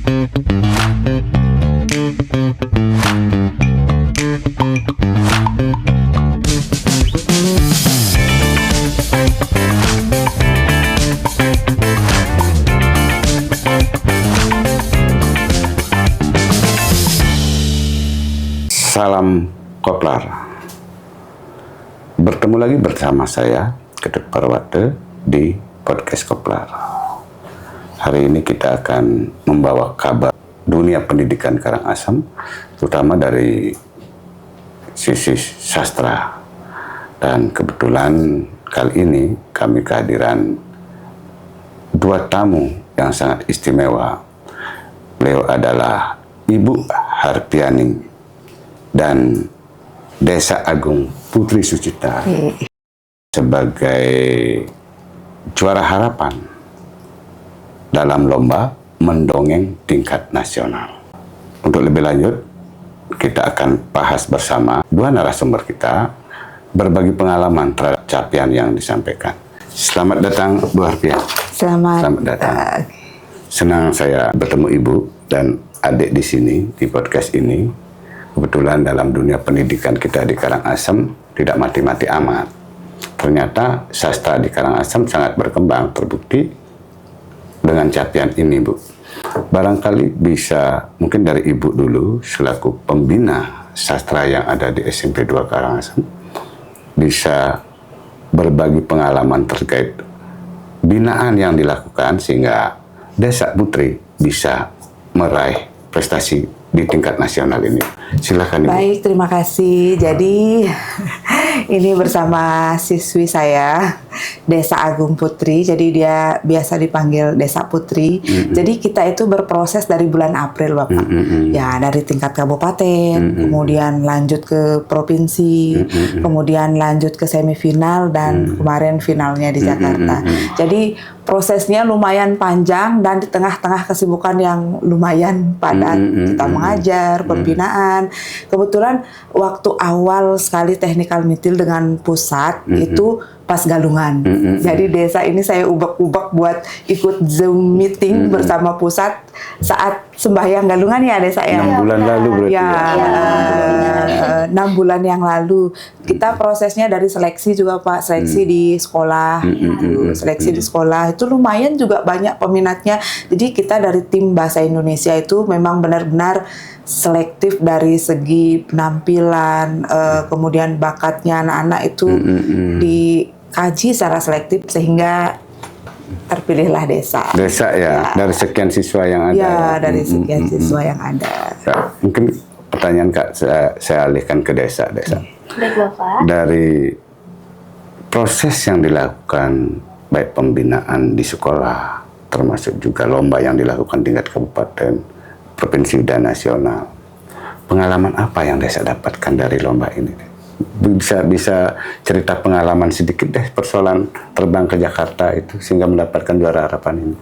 Salam Koplar. Bertemu lagi bersama saya, Ketut Parwate, di podcast Koplar. Hari ini kita akan membawa kabar dunia pendidikan Karangasem, terutama dari sisi sastra. Dan kebetulan kali ini kami kehadiran dua tamu yang sangat istimewa. Beliau adalah Ibu Harpianing dan Desa Agung Putri Sucita sebagai juara harapan dalam lomba mendongeng tingkat nasional. Untuk lebih lanjut, kita akan bahas bersama dua narasumber kita berbagi pengalaman terhadap capaian yang disampaikan. Selamat datang Bu Harpian. Selamat datang. Senang saya bertemu Ibu dan adik di sini di podcast ini. Kebetulan dalam dunia pendidikan kita di Karangasem tidak mati-mati amat. Ternyata sastra di Karangasem sangat berkembang, terbukti dengan capaian ini, Bu. Barangkali bisa mungkin dari Ibu dulu selaku pembina sastra yang ada di SMP 2 Karangasem bisa berbagi pengalaman terkait binaan yang dilakukan sehingga Desa Putri bisa meraih prestasi di tingkat nasional ini. Silakan Ibu. Baik, terima kasih. Jadi ini bersama siswi saya, Desa Agung Putri. Jadi dia biasa dipanggil Desa Putri. Jadi kita itu berproses dari bulan April, Bapak. Ya, dari tingkat kabupaten, kemudian lanjut ke provinsi, kemudian lanjut ke semifinal dan kemarin finalnya di Jakarta. Jadi prosesnya lumayan panjang dan di tengah-tengah kesibukan yang lumayan padat. Kita mengajar, pembinaan. Kebetulan waktu awal sekali teknikal mitil dengan pusat itu pas Galungan. Jadi desa ini saya ubek-ubek buat ikut Zoom meeting bersama pusat saat sembahyang Galungan ya desa ya. 6 bulan lalu berarti ya. 6 bulan yang lalu. Kita prosesnya dari seleksi juga Pak, seleksi di sekolah. Seleksi di sekolah itu lumayan juga banyak peminatnya. Jadi kita dari tim Bahasa Indonesia itu memang benar-benar selektif dari segi penampilan, kemudian bakatnya anak-anak itu dikaji secara selektif sehingga terpilihlah desa. Desa ya, dari sekian siswa yang ada. Ya, dari sekian siswa yang ada. Ya, mungkin pertanyaan Kak saya alihkan ke desa. Baik Bapak. Dari proses yang dilakukan baik pembinaan di sekolah, termasuk juga lomba yang dilakukan tingkat kabupaten, provinsi dan nasional. Pengalaman apa yang desa dapatkan dari lomba ini? Bisa cerita pengalaman sedikit deh persoalan terbang ke Jakarta itu sehingga mendapatkan juara harapan ini.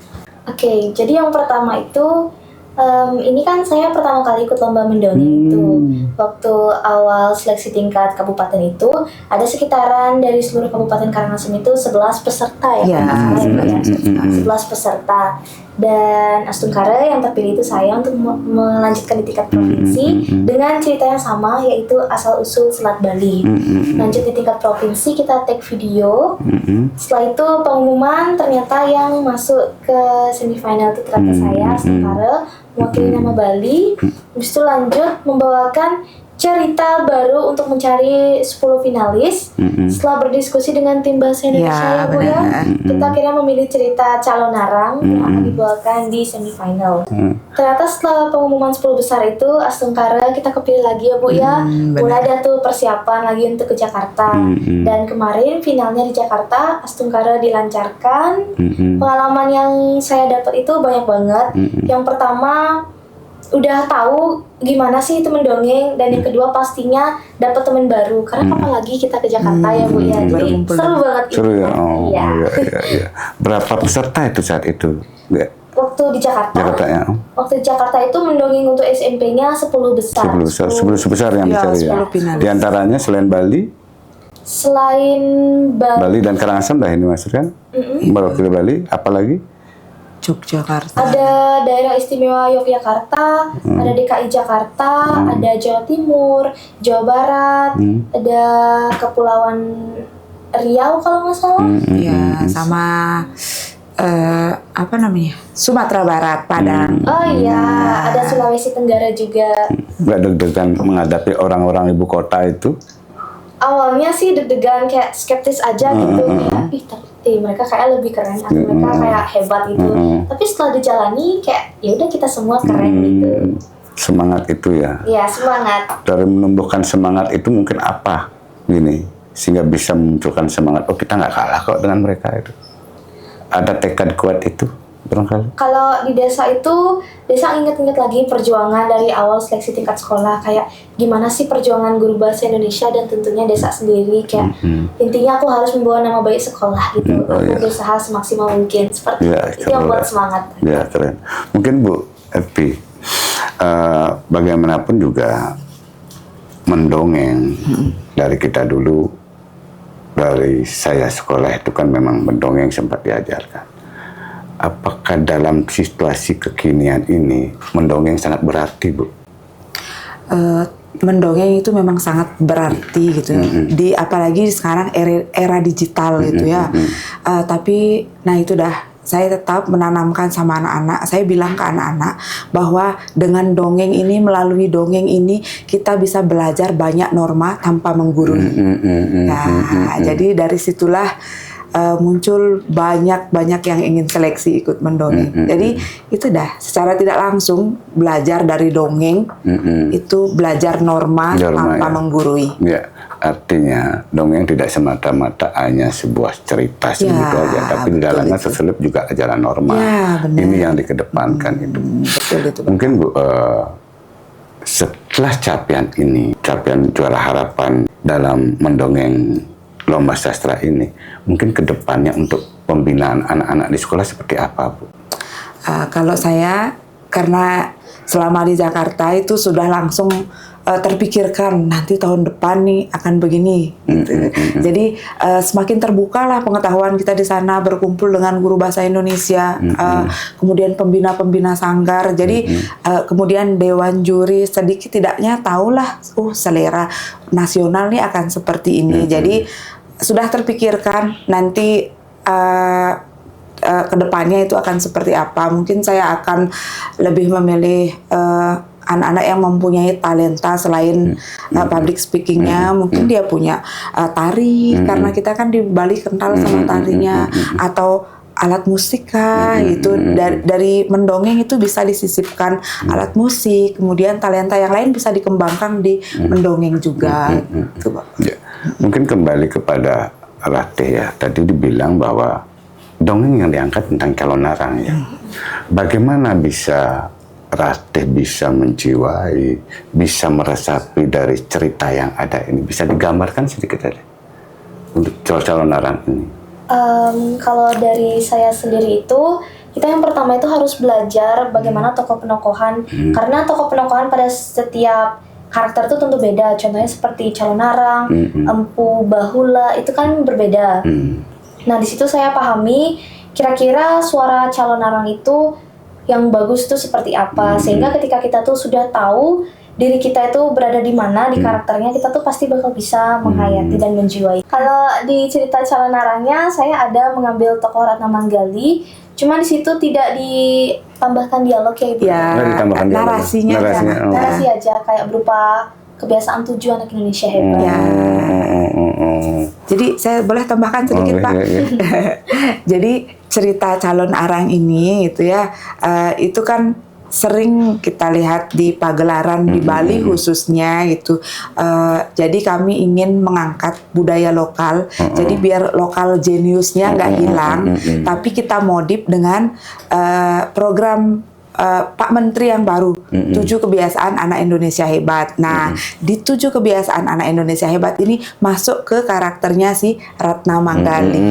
Oke, jadi yang pertama itu ini kan saya pertama kali ikut lomba mendongeng itu. Waktu awal seleksi tingkat kabupaten itu ada sekitaran dari seluruh kabupaten Karangasem itu 11 peserta ya. 11 peserta. Dan Astungkara yang terpilih itu saya untuk melanjutkan di tingkat provinsi dengan cerita yang sama, yaitu asal-usul Selat Bali. Lanjut di tingkat provinsi kita take video. Setelah itu pengumuman, ternyata yang masuk ke semifinal itu ternyata saya, Astungkara, mewakili nama Bali. Habis itu lanjut membawakan cerita baru untuk mencari 10 finalis. Setelah berdiskusi dengan tim Bahasa Indonesia ya Bu ya, kita akhirnya memilih cerita Calon Narang yang akan dibawakan di semifinal. Ternyata setelah pengumuman 10 besar itu, Astungkara kita kepilih lagi ya Bu ya. Mulai ada tuh persiapan lagi untuk ke Jakarta. Dan kemarin finalnya di Jakarta, Astungkara dilancarkan. Pengalaman yang saya dapat itu banyak banget. Yang pertama, udah tahu gimana sih itu mendongeng, dan yang kedua pastinya dapat teman baru karena kapan lagi kita ke Jakarta ya Bu ya, jadi seru banget. Seru ya. Iya. Berapa peserta itu saat itu? Waktu di Jakarta ya. Waktu di Jakarta itu mendongeng untuk SMP-nya 10 besar. 10 besar yang bisa ya. Di antaranya selain Bali Bali dan Karangasem dah ini maksud kan? Mewakili Bali, apalagi? Yogyakarta. Ada daerah istimewa Yogyakarta, ada DKI Jakarta, ada Jawa Timur, Jawa Barat, ada Kepulauan Riau kalau nggak salah. Iya, sama apa namanya? Sumatera Barat, Padang. Oh iya, ada Sulawesi Tenggara juga. Nggak deg-degan menghadapi orang-orang ibu kota itu? Awalnya sih deg-degan, kayak skeptis aja gitu, kayak mereka kayak lebih keren atau mereka kayak hebat gitu. Tapi setelah dijalani kayak ya udah kita semua keren gitu. Semangat itu ya. Iya, semangat. Dari menumbuhkan semangat itu mungkin apa gini sehingga bisa memunculkan semangat, oh kita nggak kalah kok dengan mereka itu. Ada tekad kuat itu barangkali. Kalau di desa itu, desa inget-inget lagi perjuangan dari awal seleksi tingkat sekolah, kayak gimana sih perjuangan guru bahasa Indonesia dan tentunya desa sendiri, kayak intinya aku harus membawa nama baik sekolah gitu. Aku berusaha semaksimal mungkin seperti itu yang buat semangat. Ya keren. Mungkin Bu Epi, bagaimanapun juga mendongeng dari kita dulu, dari saya sekolah itu kan memang mendongeng sempat diajarkan. Apakah dalam situasi kekinian ini mendongeng sangat berarti, Bu? Mendongeng itu memang sangat berarti gitu. Di apalagi sekarang era digital gitu ya. Tapi nah itu dah, saya tetap menanamkan sama anak-anak. Saya bilang ke anak-anak bahwa dengan dongeng ini, melalui dongeng ini kita bisa belajar banyak norma tanpa menggurui. Jadi dari situlah muncul banyak yang ingin seleksi ikut mendongeng. Jadi itu dah secara tidak langsung belajar dari dongeng itu belajar norma tanpa menggurui. Ya, artinya dongeng tidak semata-mata hanya sebuah cerita segitu aja, tapi di dalamnya terselip juga ajaran norma. Ini yang dikedepankan itu. Betul. Mungkin Bu, setelah capaian ini, capaian juara harapan dalam mendongeng lomba sastra ini, mungkin kedepannya untuk pembinaan anak-anak di sekolah seperti apa, Bu? Kalau saya, karena selama di Jakarta itu sudah langsung terpikirkan nanti tahun depan nih akan begini. Gitu. Jadi semakin terbukalah pengetahuan kita di sana, berkumpul dengan guru bahasa Indonesia, kemudian pembina-pembina sanggar. Jadi kemudian dewan juri sedikit tidaknya tahulah, selera nasional nih akan seperti ini. Jadi sudah terpikirkan nanti kedepannya itu akan seperti apa. Mungkin saya akan lebih memilih anak-anak yang mempunyai talenta selain public speakingnya. Mungkin dia punya tari, karena kita kan di Bali kental sama tarinya, atau alat musik kah, itu dari mendongeng itu bisa disisipkan alat musik, kemudian talenta yang lain bisa dikembangkan di mendongeng juga. Gitu, Bapak. Ya. Mungkin kembali kepada Ratih ya, tadi dibilang bahwa dongeng yang diangkat tentang calon narang ya. Bagaimana bisa Ratih bisa menjiwai, bisa meresapi dari cerita yang ada ini? Bisa digambarkan sedikit aja untuk calon narang ini? Kalau dari saya sendiri itu, kita yang pertama itu harus belajar bagaimana tokoh penokohan, karena tokoh penokohan pada setiap karakter itu tentu beda. Contohnya seperti calon narang, empu, bahula, itu kan berbeda. Nah, di situ saya pahami kira-kira suara calon narang itu yang bagus itu seperti apa, sehingga ketika kita tuh sudah tahu diri kita itu berada di mana di karakternya, kita tuh pasti bakal bisa menghayati dan menjiwai. Kalau di cerita calon narangnya, saya ada mengambil tokoh Ratna Manggali, cuma di situ tidak ditambahkan dialog ya Ibu. Ya, narasinya narasi aja kayak berupa kebiasaan 7 anak Indonesia hebat. Ya. Jadi saya boleh tambahkan sedikit, Pak. Jadi cerita calon arang ini gitu ya, itu kan sering kita lihat di pagelaran di Bali khususnya gitu. Jadi kami ingin mengangkat budaya lokal. Jadi biar lokal jeniusnya nggak hilang, tapi kita modif dengan program Pak Menteri yang baru, 7 kebiasaan anak Indonesia hebat. Nah, di 7 kebiasaan anak Indonesia hebat ini masuk ke karakternya si Ratna Manggali.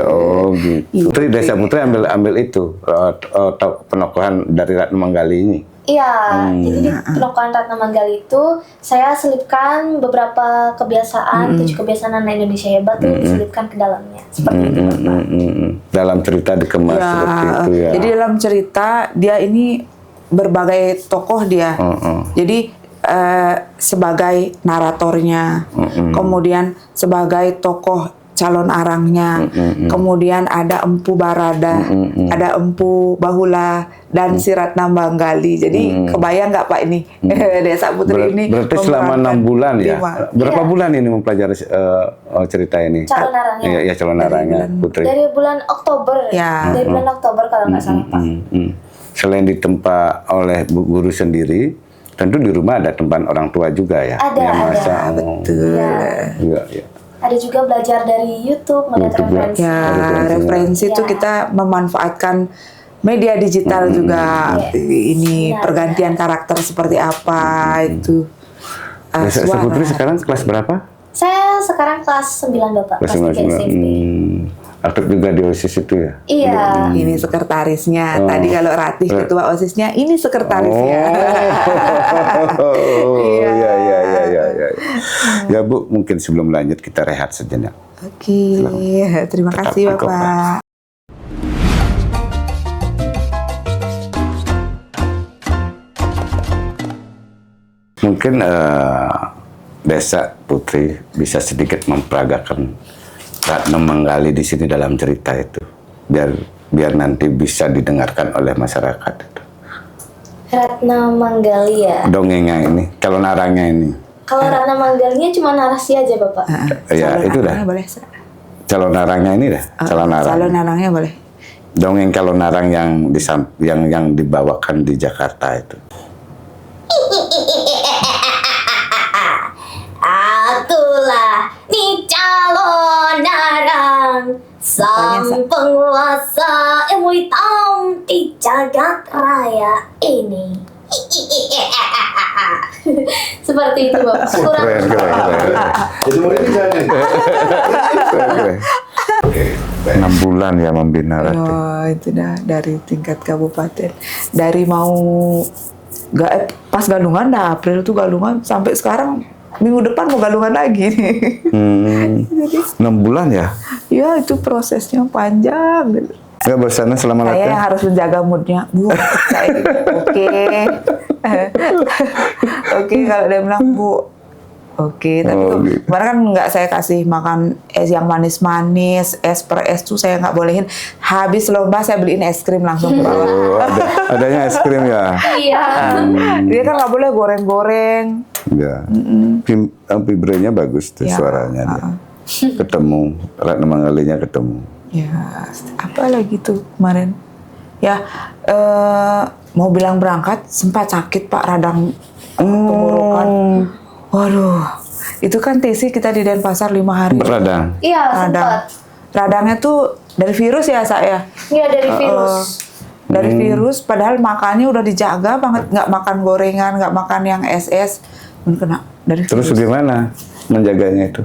Oh gitu. Putri, Desa Putri ambil itu penokohan dari Ratna Manggali ini. Iya, jadi di penokohan Ratna Manggali itu saya selipkan beberapa kebiasaan, 7 kebiasaan anak Indonesia hebat tuh diselipkan ke dalamnya. Seperti itu, Pak. dalam cerita dikemas seperti itu ya. Jadi dalam cerita dia ini berbagai tokoh dia. Jadi sebagai naratornya, kemudian sebagai tokoh calon arangnya, kemudian ada Empu Barada, ada Empu Bahula, dan si Ratna Manggali. Jadi kebayang nggak Pak ini Desa Putri ini? Berarti selama 6 bulan ya? 5. Berapa bulan ini mempelajari cerita ini? Calon arangnya. Iya, calon arangnya Putri. Dari bulan Oktober. Ya. Dari bulan Oktober kalau nggak salah Pak. Selain ditempa oleh bu guru sendiri, tentu di rumah ada tempat orang tua juga ya? Ada, yang ada. masak. Betul. Iya, iya. Ada juga belajar dari YouTube, melihat YouTube, referensi. Ya, referensi itu kita memanfaatkan media digital juga. Ini pergantian karakter seperti apa itu. Desa Suara. Putri sekarang kelas berapa? Saya sekarang kelas 9 Bapak, kelas 3 SMP. Aktif juga di OSIS itu ya? Iya. Ini sekretarisnya. Tadi kalau Ratih ketua OSISnya, ini sekretarisnya. Oh, iya. Ya Bu, mungkin sebelum lanjut kita rehat sejenak. Oke, terima kasih Tetap Bapak. Mungkin Desa Putri bisa sedikit memperagakan Ratna Manggali di sini dalam cerita itu, biar nanti bisa didengarkan oleh masyarakat itu. Ratna Manggali ya. Dongengnya ini, calon arangnya ini. Kalau Ratna Manggalinya cuma narasi aja Bapak. Ya Calon itu dah. arangnya boleh. Calon arangnya ini dah. Calon arang. Calon arangnya boleh. Dongeng calon arang yang dibawakan di Jakarta itu. Akulah nih calon arang, sang penguasa ilmu hitam di jagat raya ini. Seperti itu Bapak. Kurang Keren. Jadi mau ini jangan. Keren. Oke, 6 bulan ya membina Ratih. Oh, itu dah dari tingkat kabupaten. Dari mau pas galungan dah April tuh galungan sampai sekarang minggu depan mau galungan lagi nih. 6 bulan ya? Ya itu prosesnya panjang. Nggak bosan selama Saya latihan? yang harus menjaga moodnya. Bu, saya oke. Oke, kalau dia bilang, Bu, oke. Tapi gitu. kemarin kan nggak saya kasih makan es yang manis-manis, es per es tuh saya nggak bolehin. Habis lomba saya beliin es krim langsung ke bawah. Oh, adanya es krim ya? Iya. Dia kan nggak boleh goreng-goreng. Ya. Vibranya bagus tuh Ya, suaranya dia. Ketemu, Ratna Manggalinya ketemu. Ya, apa lagi tuh kemarin? Ya, mau bilang berangkat, sempat sakit Pak, radang tenggorokan. Waduh, itu kan TC kita di Denpasar 5 hari. Radang. Iya, Radang. sempat. Radangnya tuh dari virus ya saya. Iya, dari virus. Dari virus, padahal makannya udah dijaga banget, nggak makan gorengan, nggak makan yang es-es, kena dari virus. Terus gimana menjaganya itu?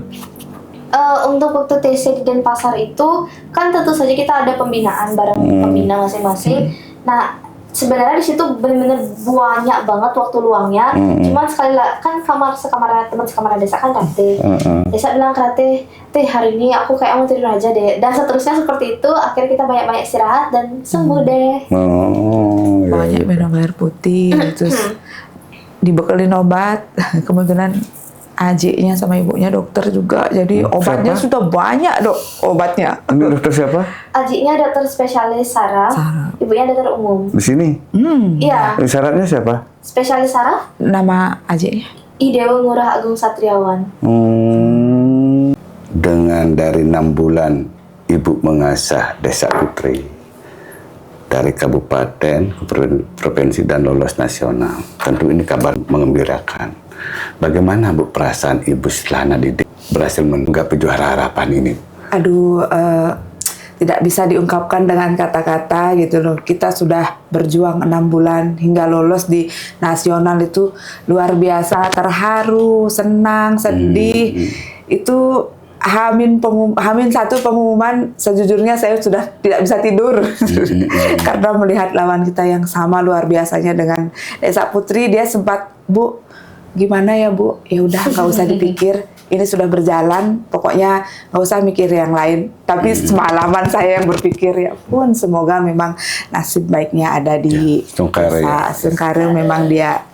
Untuk waktu TC di Denpasar itu kan tentu saja kita ada pembinaan bareng pembina masing-masing. Nah, sebenarnya di situ benar-benar banyak banget waktu luangnya. Cuman sekali lah kan sekamar desa kan Ratih. Desa bilang ke Ratih, "Teh, hari ini aku kayak mau tidur aja deh." Dan seterusnya seperti itu. Akhirnya kita banyak-banyak istirahat dan sembuh deh. Oh, iya. Banyak minum air putih, terus dibekelin obat. Kebetulan adiknya sama ibunya dokter juga, jadi obatnya sudah banyak obatnya. Ini dokter siapa? Adiknya dokter spesialis saraf, ibunya dokter umum. Di sini? Iya, Syaratnya siapa? spesialis saraf Nama adiknya? Idewa Ngurah Agung Satriawan. Dengan dari 6 bulan Ibu mengasah Desa Putri dari kabupaten ke provinsi dan lolos nasional, tentu ini kabar mengembirakan. Bagaimana Bu perasaan Ibu setelah Didik berhasil menggapai juara harapan ini? Aduh, tidak bisa diungkapkan dengan kata-kata gitu loh. Kita sudah berjuang 6 bulan hingga lolos di nasional, itu luar biasa, terharu, senang, sedih. Itu Hamin satu pengumuman, sejujurnya saya sudah tidak bisa tidur karena melihat lawan kita yang sama luar biasanya dengan Desa Putri. Dia sempat, "Bu, gimana ya Bu?" Ya udah, nggak usah dipikir, ini sudah berjalan, pokoknya nggak usah mikir yang lain. Tapi semalaman saya yang berpikir, ya pun semoga memang nasib baiknya ada di Sungkare, ya. Sungkare memang dia.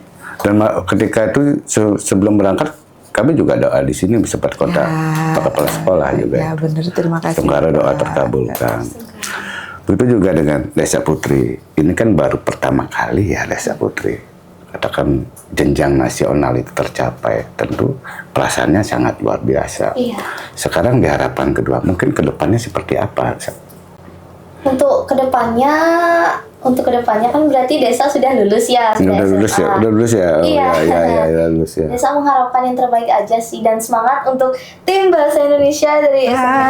Dan ketika itu sebelum berangkat, kami juga doa di sini sempat kontak Pak Kepala Sekolah juga. Ya benar, terima kasih. Sungkare doa terkabulkan. Begitu juga dengan Desa Putri. Ini kan baru pertama kali ya Desa Putri. Katakan jenjang nasional itu tercapai. Tentu perasaannya sangat luar biasa. Iya. Sekarang di harapan kedua, mungkin kedepannya seperti apa? Untuk kedepannya kan berarti Desa sudah lulus ya. Udah lulus ya? SMA. Udah lulus ya? Oh, Iya. Udah lulus ya. Desa mengharapkan yang terbaik aja sih, dan semangat untuk tim Bahasa Indonesia dari SMA.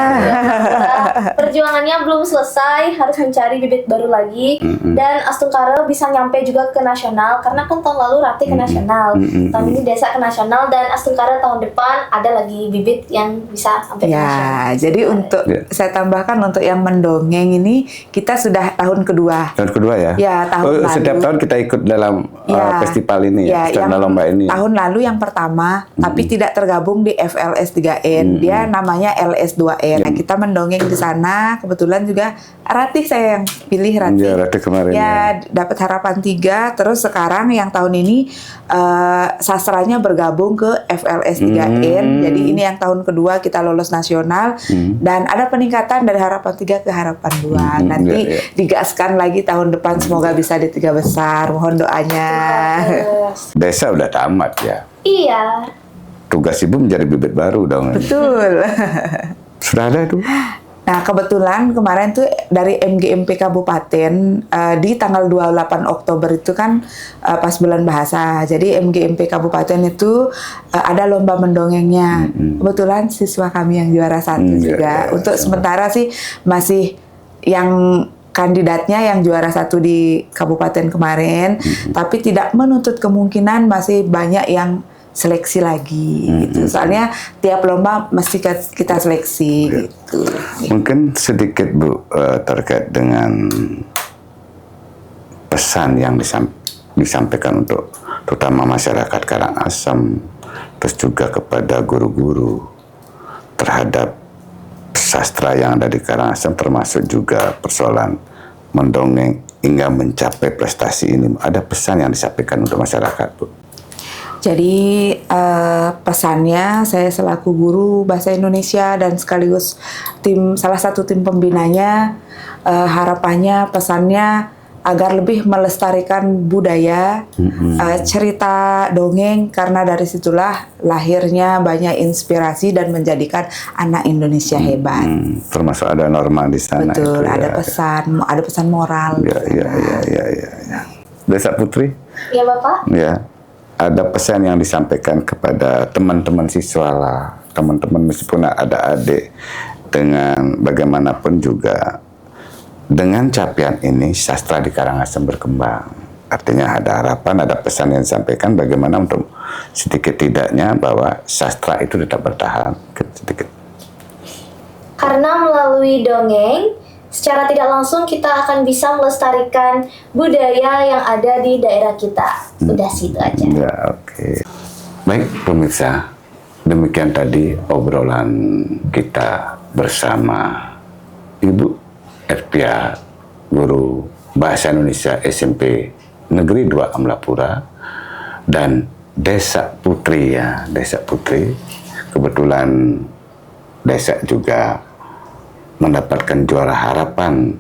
Perjuangannya belum selesai, harus mencari bibit baru lagi. Dan Astungkare bisa nyampe juga ke nasional, karena kan tahun lalu Rati ke nasional. Tahun ini Desa ke nasional, dan Astungkare tahun depan ada lagi bibit yang bisa sampai ke nasional. Ya, jadi untuk saya tambahkan untuk yang mendongeng ini, kita sudah tahun kedua. Tahun kedua ya? Ya, tahun lalu. Setiap tahun kita ikut dalam festival ini ya, yang lomba ini. Tahun lalu yang pertama, tapi tidak tergabung di FLS 3N. Dia namanya LS2N. Nah, kita mendongeng di sana, kebetulan juga Ratih saya yang pilih Ratih. Ya, Ratih kemarin ya. Dapat harapan 3, terus sekarang yang tahun ini sastranya bergabung ke FLS 3N. Jadi ini yang tahun kedua kita lolos nasional, dan ada peningkatan dari harapan 3 ke harapan 2. Nanti digaskan lagi tahun depan, semoga bisa di 3 besar. Mohon doanya. Desa udah tamat ya. Iya. Tugas ibu menjadi bibit baru dong. Betul. Sudah ada itu? Nah, kebetulan kemarin tuh dari MGMP Kabupaten di tanggal 28 Oktober itu kan pas bulan bahasa. Jadi MGMP Kabupaten itu ada lomba mendongengnya. Kebetulan siswa kami yang juara 1 juga. Untuk sementara sih masih yang kandidatnya yang juara 1 di kabupaten kemarin, tapi tidak menutup kemungkinan masih banyak yang seleksi lagi gitu. Soalnya tiap lomba mesti kita seleksi gitu. Mungkin sedikit Bu terkait dengan pesan yang disampaikan untuk terutama masyarakat Karangasem, terus juga kepada guru-guru terhadap sastra yang ada di Karangasem, termasuk juga persoalan mendongeng hingga mencapai prestasi ini. Ada pesan yang disampaikan untuk masyarakat, Bu? Jadi pesannya, saya selaku guru Bahasa Indonesia dan sekaligus salah satu tim pembinanya, harapannya, pesannya agar lebih melestarikan budaya, cerita dongeng, karena dari situlah lahirnya banyak inspirasi dan menjadikan anak Indonesia hebat. Termasuk ada norma di sana. Betul, itu, ada pesan moral. Ya. Desa Putri? Iya Bapak. Ya, ada pesan yang disampaikan kepada teman-teman siswa lah, teman-teman meskipun ada adik, dengan bagaimanapun juga dengan capaian ini sastra di Karangasem berkembang. Artinya ada harapan, ada pesan yang disampaikan bagaimana untuk sedikit tidaknya bahwa sastra itu tetap bertahan sedikit. Karena melalui dongeng, secara tidak langsung kita akan bisa melestarikan budaya yang ada di daerah kita. Udah situ aja. Ya, oke. Baik pemirsa, demikian tadi obrolan kita bersama Ibu Erpia, guru Bahasa Indonesia SMP Negeri 2 Amlapura, dan Desa Putri ya, Desa Putri. Kebetulan Desa juga mendapatkan juara harapan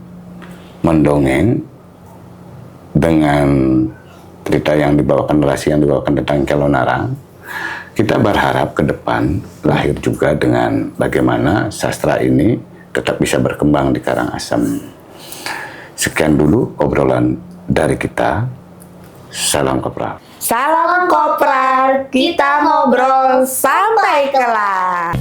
mendongeng dengan cerita yang dibawakan, narasi yang dibawakan tentang Kelonarang. Kita berharap ke depan lahir juga dengan bagaimana sastra ini tetap bisa berkembang di Karangasem. Sekian dulu obrolan dari kita. Salam Kopral. Salam Kopral, kita ngobrol sampai kelar.